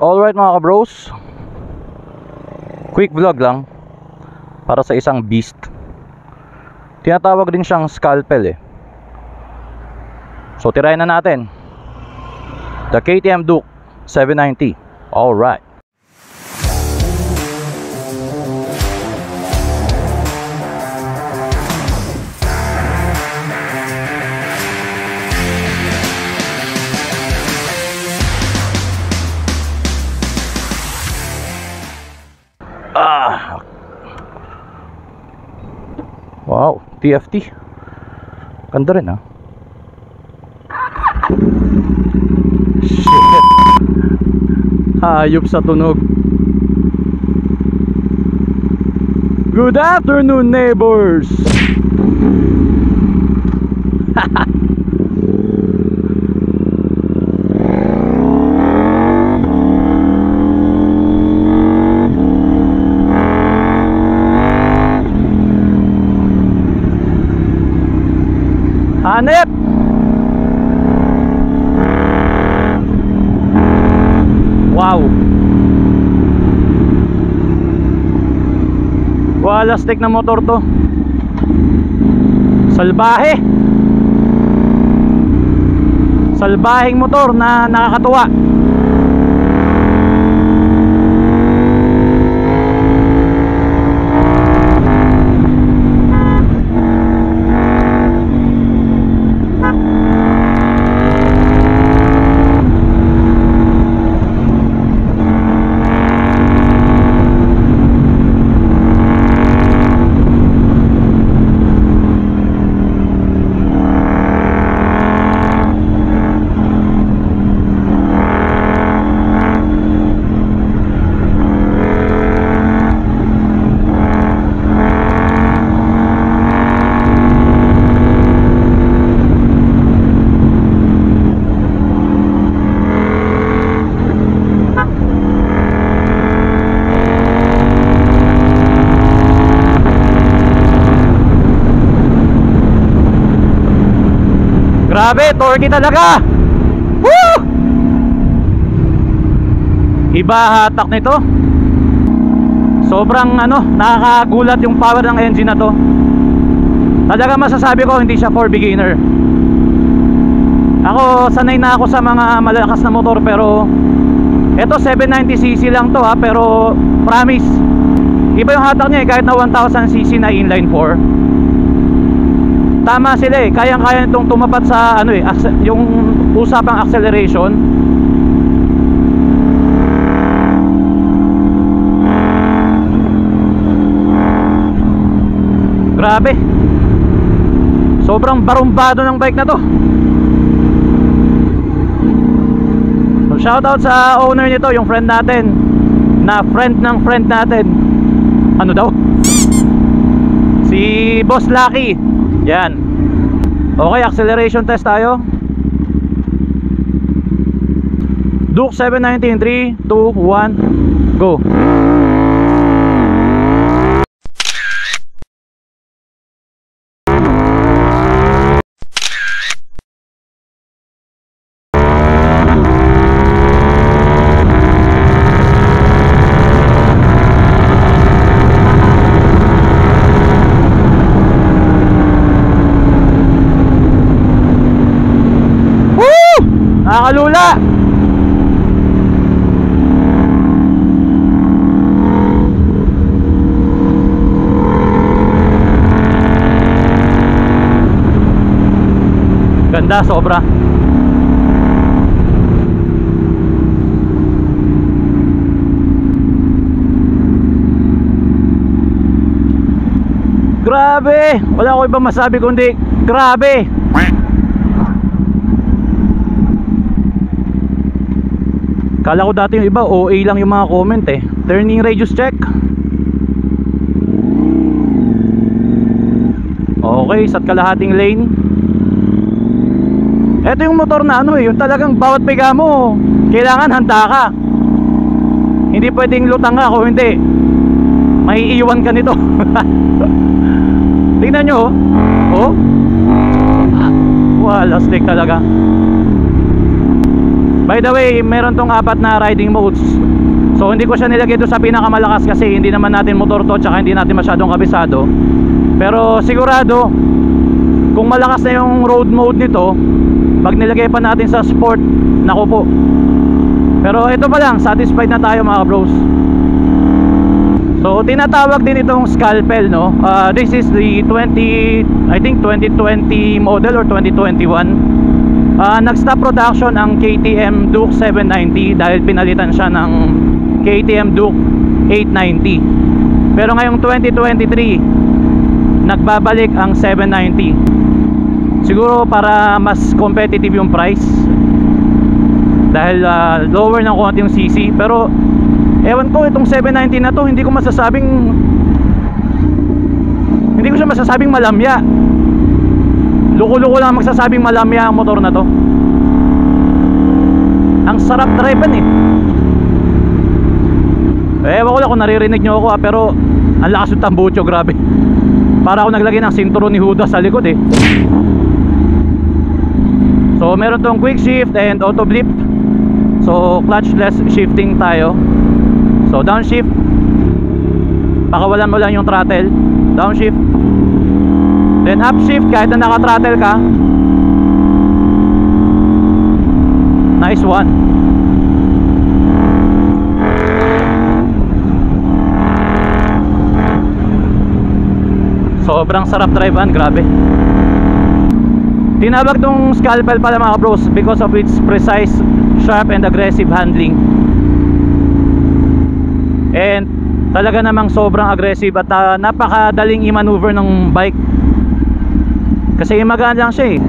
Alright mga kabros, quick vlog lang para sa isang beast. Tinatawag din siyang scalpel So tirayan na natin the KTM Duke 790. Alright. Wow, TFT. Ganda rin Shit. Hayop sa tunog. Good afternoon, neighbors. Hanep. Wow. Wala stick na motor to. Salbahe. Salbaheng motor na nakakatuwa. Grabe, torque talaga. Woo! Iba hatak nito. Sobrang nakakagulat yung power ng engine na to. Talaga masasabi ko hindi siya for beginner. Ako sanay na ako sa mga malalakas na motor, pero ito 790cc lang to pero promise iba yung hatak niya kahit na 1000cc na inline 4. Tama sila kayang-kaya nitong tumapat sa yung usapang acceleration. Grabe. Sobrang barumbado ng bike na to. So shoutout sa owner nito, yung friend natin, na friend ng friend natin. Ano daw? Si Boss Lucky. Yan. Okay, acceleration test tayo. Duke 790 in 3, 2, 1, go. Nakakalula. Ganda sobra. Grabe, wala ko ibang masabi kundi grabe. Kala ko dati yung iba OA lang yung mga comment Turning radius check. Okay, sa kalahating lane. Ito yung motor na yung talagang bawat piga mo kailangan handa ka. Hindi pwedeng lutang ka, kung hindi maiiwan ka nito. Tingnan nyo Wala stick talaga. By the way, meron tong 4 na riding modes. So hindi ko siya nilagay doon sa pinakamalakas kasi hindi naman natin motor to, tsaka hindi natin masyadong kabisado. Pero sigurado kung malakas na yung road mode nito, pag nilagay pa natin sa sport, naku po. Pero ito pa lang, satisfied na tayo mga bros. So tinatawag din itong scalpel, no? This is the 2020 model or 2021. Nag-stop production ang KTM Duke 790 dahil pinalitan siya ng KTM Duke 890. Pero ngayong 2023 nagbabalik ang 790. Siguro para mas competitive yung price dahil lower ng konti yung CC. Pero ewan ko, itong 790 na to, hindi ko siya masasabing malamya. Luko-luko lang magsasabing malamya ang motor na to. Ang sarap drivean eh. Ewan ko lang kung naririnig nyo ako pero ang lakas yung tambucho, grabe. Para ako naglagay ng sinturo ni Judas sa likod eh. So meron tong quick shift and auto blip. So clutchless shifting tayo. So downshift, pakawalan mo lang yung throttle. Downshift, then upshift kahit na naka-throttle ka. Nice one. Sobrang sarap drivean, grabe. Tinawag tong scalpel pala mga bros because of its precise, sharp and aggressive handling. And talaga namang sobrang aggressive at napakadaling i-maneuver ng bike. Kasi imagaan lang siya eh.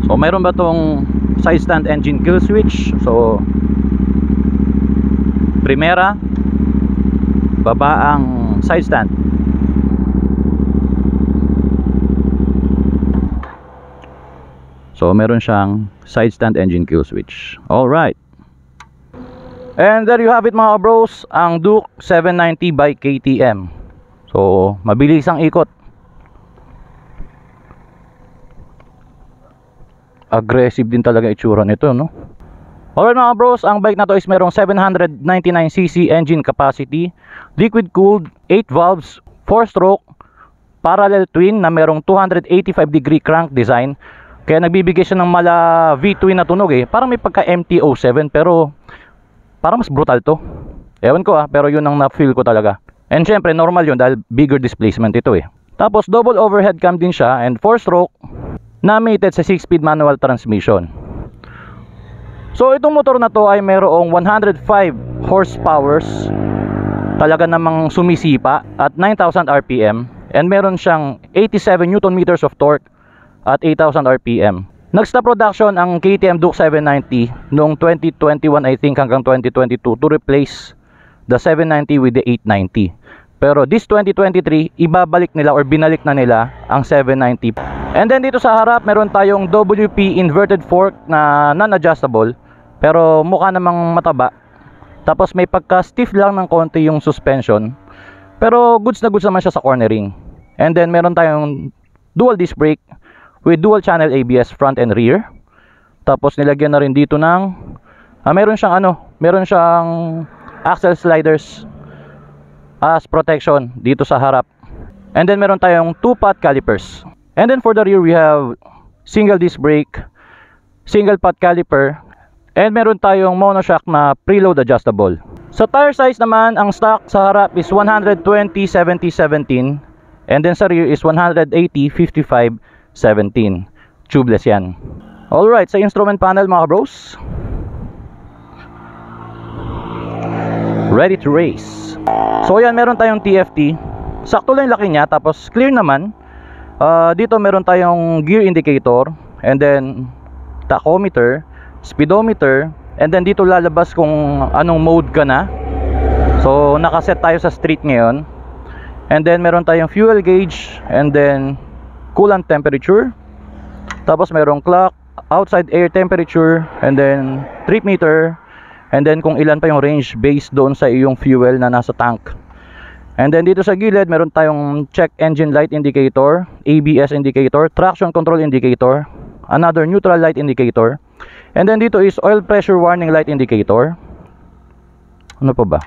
So mayroon ba tong side stand engine kill switch? So primera, baba ang side stand. So meron siyang side stand engine kill switch. Alright. And there you have it mga bros, ang Duke 790 by KTM. So mabilis ang ikot. Aggressive din talaga itsura nito, no? Alright mga bros, ang bike na to is merong 799cc engine capacity, liquid cooled, 8 valves, 4 stroke, parallel twin na merong 285 degree crank design. Kaya nagbibigay siya ng mala V-twin na tunog eh. Parang may pagka MT-07 pero parang mas brutal to. Ewan ko pero yun ang na-feel ko talaga. And syempre normal yun dahil bigger displacement ito eh. Tapos double overhead cam din siya and 4-stroke na mated sa 6-speed manual transmission. So itong motor na to ay mayroong 105 horsepowers. Talaga namang sumisipa at 9,000 RPM. And meron siyang 87 Newton meters of torque at 8,000 RPM. Nag-stop production ang KTM Duke 790 noong 2021 I think hanggang 2022 to replace the 790 with the 890. Pero this 2023 ibabalik nila or binalik na nila ang 790. And then dito sa harap meron tayong WP inverted fork na non-adjustable pero mukha namang mataba. Tapos may pagka-stiff lang ng konti yung suspension. Pero goods na goods naman siya sa cornering. And then meron tayong dual disc brake with dual channel ABS front and rear. Tapos nilagyan na rin dito ng meron siyang axle sliders as protection dito sa harap. And then meron tayong 2-pot calipers. And then for the rear we have single disc brake, single pot caliper, and meron tayong monoshock na preload adjustable. Sa tire size naman, ang stock sa harap is 120/70/17 and then sa rear is 180/55/17. Tubeless yan. Alright, sa instrument panel mga bros, ready to race. So yan, meron tayong TFT. Sakto lang yung laki niya, tapos clear naman. Dito meron tayong gear indicator, and then tachometer, speedometer, and then dito lalabas kung anong mode ka na. So nakaset tayo sa street ngayon. And then meron tayong fuel gauge, and then coolant temperature. Tapos merong clock, outside air temperature, and then trip meter, and then kung ilan pa yung range based doon sa iyong fuel na nasa tank. And then dito sa gilid, meron tayong check engine light indicator, ABS indicator, traction control indicator, another neutral light indicator. And then dito is oil pressure warning light indicator. Ano pa ba?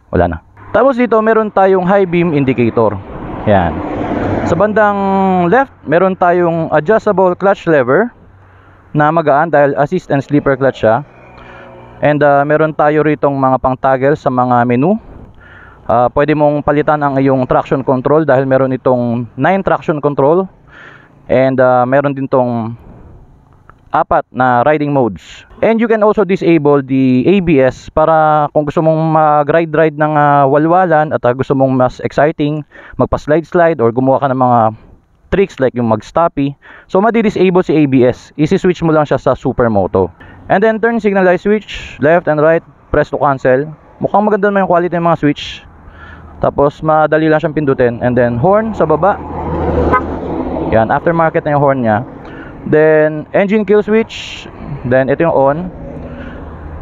Wala na. Tapos dito meron tayong high beam indicator. Yan. Sa bandang left, meron tayong adjustable clutch lever na magaan dahil assist and sleeper clutch siya. And meron tayo ritong mga pang-toggle sa mga menu. Pwede mong palitan ang iyong traction control dahil meron itong 9 traction control. And meron din tong 4 na riding modes. And you can also disable the ABS para kung gusto mong mag-ride ng walwalan at gusto mong mas exciting, magpa-slide-slide or gumawa ka ng mga tricks like yung mag-stoppy. So madi-disable si ABS. Isi-switch mo lang siya sa Supermoto. And then turn signal light switch, left and right, press to cancel. Mukhang maganda naman yung quality ng mga switch. Tapos madali lang siyang pindutin. And then horn sa baba. Yan, aftermarket na yung horn niya. Then engine kill switch. Then ito yung on.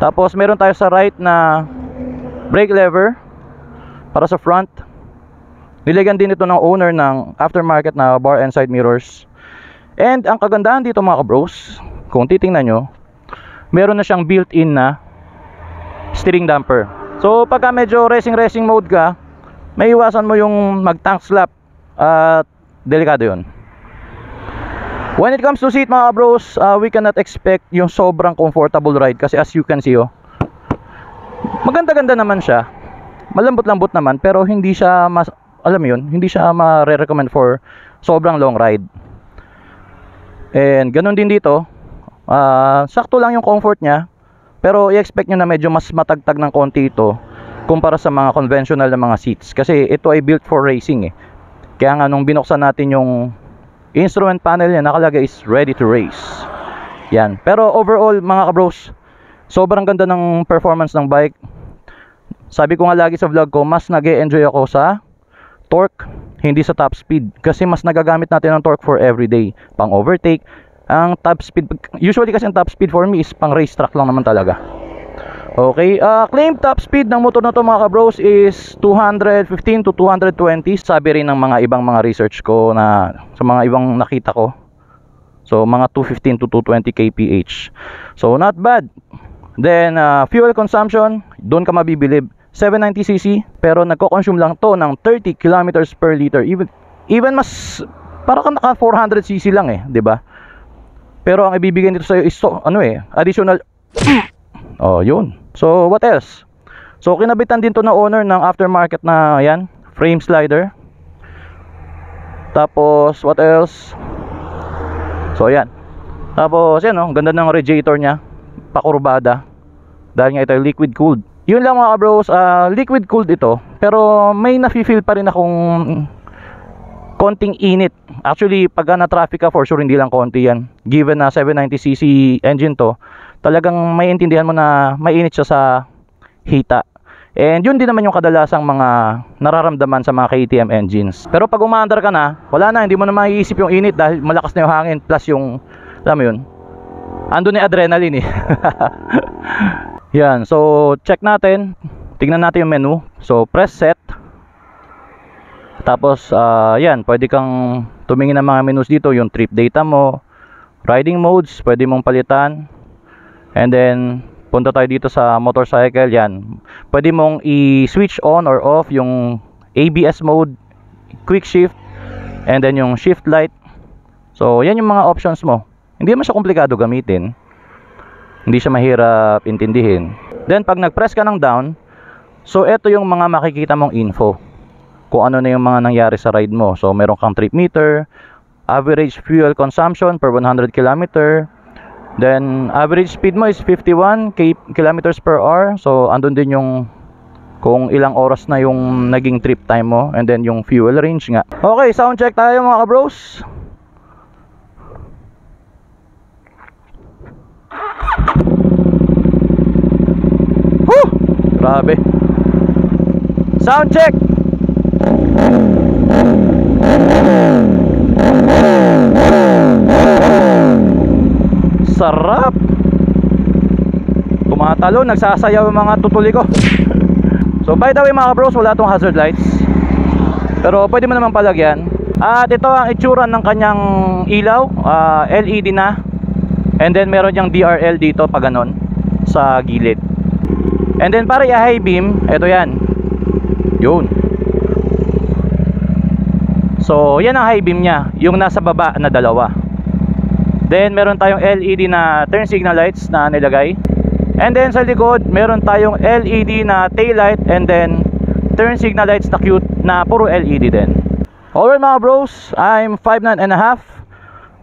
Tapos meron tayo sa right na brake lever para sa front. Nilagyan din ito ng owner ng aftermarket na bar and side mirrors. And ang kagandahan dito mga kabros, kung titingnan nyo, meron na siyang built-in na steering damper. So pagka medyo racing mode ka, may iwasan mo yung mag-tank slap at delikado yun. When it comes to seat mga bros, we cannot expect yung sobrang comfortable ride kasi as you can see, maganda-ganda naman siya. Malambot-lambot naman pero hindi siya alam mo yun, hindi siya ma-recommend for sobrang long ride. And ganun din dito. Sakto lang yung comfort niya, pero i-expect nyo na medyo mas matagtag ng konti ito kumpara sa mga conventional na mga seats kasi ito ay built for racing Kaya nga nung binuksan natin yung instrument panel niya, nakalagay is ready to race. Yan. Pero overall mga kabros, sobrang ganda ng performance ng bike. Sabi ko nga lagi sa vlog ko, mas nag-e-enjoy ako sa torque, hindi sa top speed kasi mas nagagamit natin ng torque for everyday, pang overtake. Ang top speed, usually kasi ang top speed for me is pang racetrack lang naman talaga. Okay, claim top speed ng motor na to mga kabros is 215 to 220. Sabi rin ng mga ibang mga research ko na sa mga ibang nakita ko. So mga 215 to 220 kph. So not bad. Then fuel consumption, doon ka mabibilib. 790cc pero nagko-consume lang to ng 30 kilometers per liter. Even mas para ka naka 400cc lang 'di ba? Pero ang ibibigay nito sa iyo is additional yun. So what else? So kinabitan din to na owner ng aftermarket na yan, frame slider. Tapos what else? So yan. Tapos yan ganda ng radiator niya, pakurbada. Dahil nga ito ay liquid cooled. Yun lang mga bros, liquid cooled ito, pero may nafi-feel pa rin akong konting init. Actually, pagka na-traffic ka, for sure hindi lang konti yan. Given na 790cc engine to, talagang may intindihan mo na mainit siya sa hita. And yun din naman yung kadalasang mga nararamdaman sa mga KTM engines. Pero pag umaandar ka na, wala na, hindi mo na maiisip yung init dahil malakas na yung hangin plus yung, alam mo yun, andun yung adrenaline Yan, so check natin. Tingnan natin yung menu. So press set. Tapos yan, pwede kang tumingin ng mga menus dito, yung trip data mo, riding modes, pwede mong palitan. And then punta tayo dito sa motorcycle, yan. Pwede mong i-switch on or off yung ABS mode, quick shift, and then yung shift light. So yan yung mga options mo. Hindi naman siya komplikado gamitin. Hindi siya mahirap intindihin. Then pag nag-press ka ng down, so ito yung mga makikita mong info. Kung ano na yung mga nangyari sa ride mo. So meron kang trip meter, average fuel consumption per 100 km. Then average speed mo is 51 kilometers per hour. So andun din yung kung ilang oras na yung naging trip time mo. And then yung fuel range nga. Okay, sound check tayo mga kabros. Woo! Grabe. Sound check. Sarap. Tumatalo, nagsasayaw yung mga tutuli ko. So by the way mga bros, wala tong hazard lights, pero pwede mo naman palagyan. At ito ang itsura ng kanyang ilaw, LED na. And then meron diyang DRL dito pa ganon sa gilid. And then para i-high beam, ito yan. Yun. So yan ang high beam niya, yung nasa baba na dalawa. Then meron tayong LED na turn signal lights na nilagay. And then sa likod, meron tayong LED na tail light and then turn signal lights na cute na puro LED din. Alright mga bros, I'm 5'9" and a half.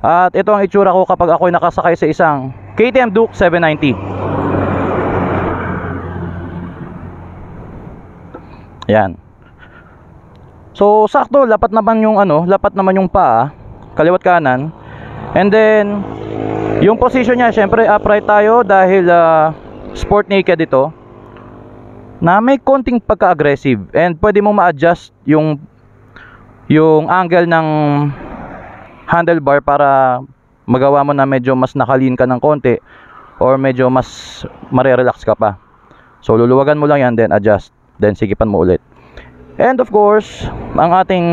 At ito ang itsura ko kapag ako'y nakasakay sa isang KTM Duke 790. Yan. So sakto, lapat naman yung paa, kaliwat kanan. And then yung position niya, syempre upright tayo dahil sport naked ito, na may konting pagka-aggressive. And pwede mo ma-adjust yung angle ng handlebar para magawa mo na medyo mas nakalin ka ng konti or medyo mas marerelax ka pa. So luluwagan mo lang yan, then adjust, then sigipan mo ulit. And of course, ang ating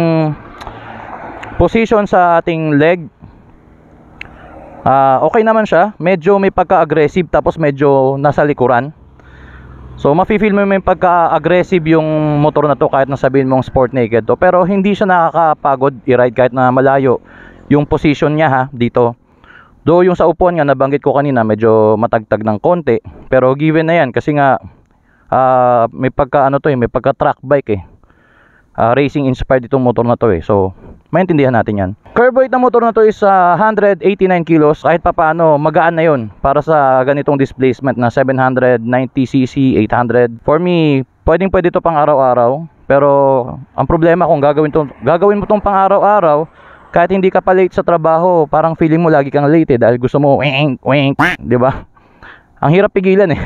position sa ating leg, okay naman siya. Medyo may pagka-aggressive, tapos medyo nasa likuran. So mafe-feel mo may pagka-aggressive yung motor na to kahit nasabihin mong sport naked to, pero hindi siya nakakapagod i-ride kahit na malayo yung position niya ha, dito. Though yung sa upuan nga nabanggit ko kanina, medyo matagtag ng konti, pero given na yan kasi nga may pagka may pagka track bike racing inspired itong motor na to so maintindihan natin yan. Curve weight ng motor na to is 189 kilos. Kahit pa paano magaan na yun para sa ganitong displacement na 790cc, 800. For me, pwede ito pang araw-araw. Pero ang problema kung gagawin mo tong pang araw-araw, kahit hindi ka pa late sa trabaho, parang feeling mo lagi kang late dahil gusto mo di ba? Ang hirap pigilan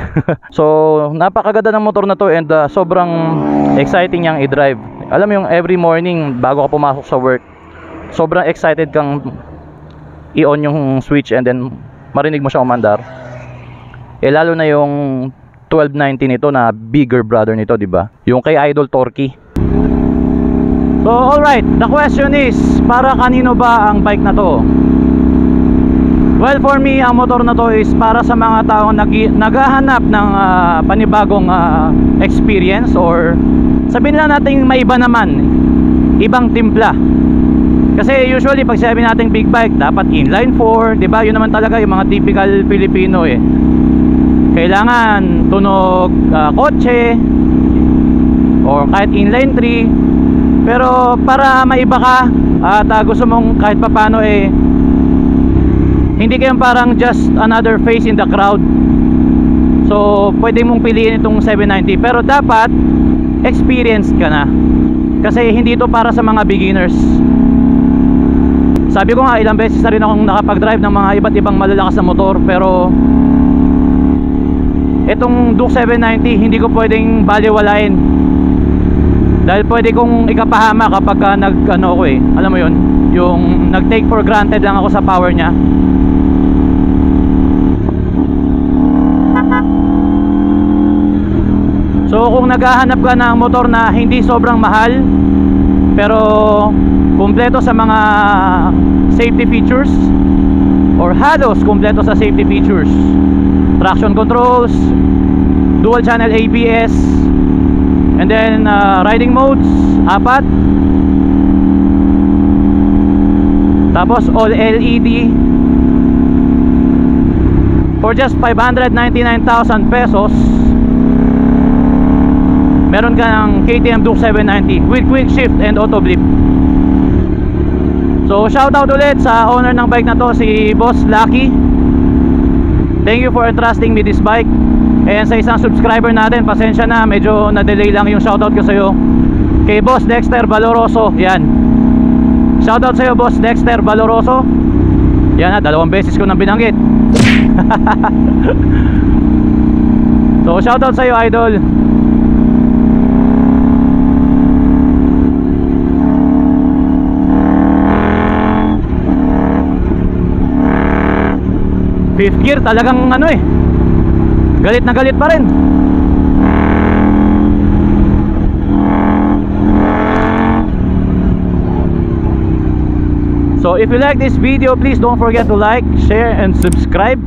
So napakaganda ng motor na to and sobrang exciting niyang i-drive. Alam mo yung every morning bago ka pumasok sa work, sobrang excited kang i-on yung switch and then marinig mo siya umandar. Lalo na yung 1290 nito na bigger brother nito, di ba? Yung kay Idol Torquey. So alright, the question is, para kanino ba ang bike na to? Well, for me, ang motor na to is para sa mga taong naghahanap ng panibagong experience, or sabihin lang natin may iba naman, ibang timpla. Kasi usually pag sabi natin big bike, dapat inline 4, di ba? Yun naman talaga yung mga typical Filipino Kailangan tunog kotse or kahit inline 3. Pero para maiba ka at gusto mong kahit papano hindi kayong parang just another face in the crowd, so pwede mong piliin itong 790. Pero dapat experienced ka na, kasi hindi ito para sa mga beginners. Sabi ko nga, ilang beses na rin akong nakapag-drive ng mga iba't ibang malalakas na motor, pero itong Duke 790 hindi ko pwedeng baliwalain, dahil pwede kong ikapahama kapag alam mo yun, yung nag-take for granted lang ako sa power nya. So kung naghahanap ka ng motor na hindi sobrang mahal pero kumpleto sa mga safety features, or halos kumpleto sa safety features, traction controls, dual channel ABS, and then riding modes 4, tapos all LED, for just 599,000 pesos meron ka ng KTM Duke 790 with quick shift and auto blip. So shoutout ulit sa owner ng bike na to, si Boss Lucky. Thank you for entrusting me this bike. And sa isang subscriber natin, pasensya na, medyo na-delay lang yung shoutout ko sa'yo, kay Boss Dexter Valoroso. Yan, shoutout sa'yo Boss Dexter Valoroso. Yan 2 beses ko nang binanggit. So shoutout sa'yo idol. Fifth gear talagang galit na galit pa rin. So if you like this video, please don't forget to like, share, and subscribe.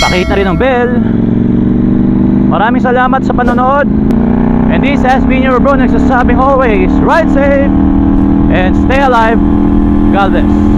Pakihit na rin ang bell. Maraming salamat sa panonood. And this has been your bro nagsasabing always, ride safe and stay alive. God bless.